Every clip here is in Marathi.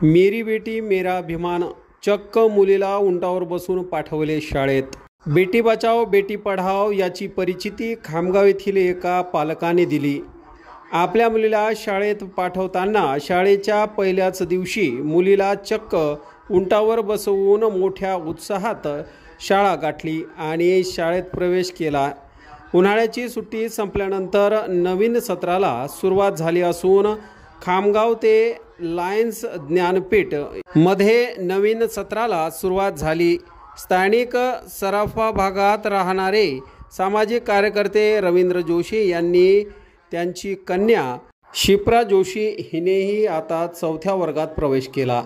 मेरी बेटी मेरा अभिमान, चक्क मुलीला उंटावर बसून पाठवले शाळेत। बेटी बचाओ बेटी पढाओ याची परिचिती खामगाव येथील एका पालकाने दिली। आपल्या मुलीला शाळेत पाठवताना शाळेच्या पहिल्याच दिवशी मुलीला चक्क उंटावर बसवून मोठ्या उत्साहात शाळा गाठली आणि शाळेत प्रवेश केला। उन्हाळ्याची सुट्टी संपल्यानंतर नवीन सत्राला सुरुवात झाली असून खामगाव ते लायन्स ज्ञानपीठ मध्ये नवीन सत्राला सुरुवात झाली। स्थानिक सराफा भागात राहणारे सामाजिक कार्यकर्ते रवींद्र जोशी यांनी त्यांची कन्या शिप्रा जोशी हिनेही आता 4थ्या वर्गात प्रवेश केला।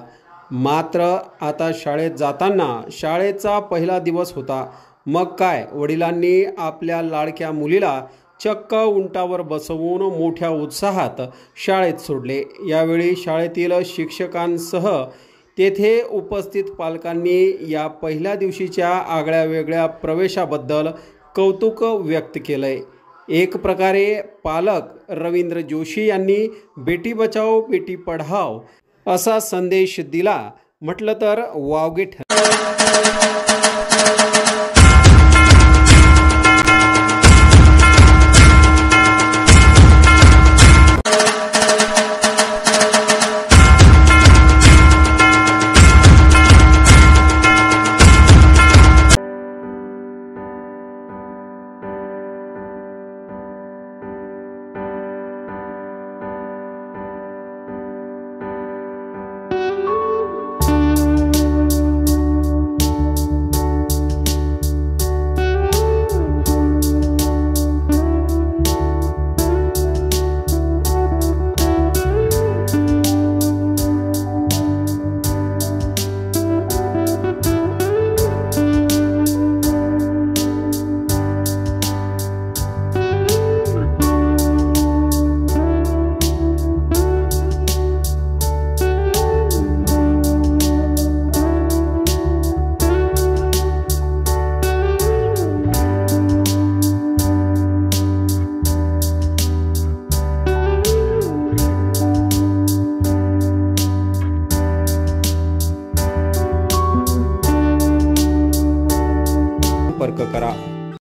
मात्र आता शाळेत जाताना शाळेचा पहिला दिवस होता। मग काय, वडिलांनी आपल्या लाडक्या मुलीला चक्क उंटावर बसवून मोठ्या उत्साहात शाळेत सोडले। यावेळी शाळेतील शिक्षकांसह तेथे उपस्थित पालकांनी या पहिल्या दिवशीच्या आगळ्या वेगळ्या प्रवेशाबद्दल कौतुक व्यक्त केले। एक प्रकारे पालक रवींद्र जोशी यांनी बेटी बचाओ बेटी पढाओ असा संदेश दिला म्हटलं तर वावगे ठरेल। संपर्क करा।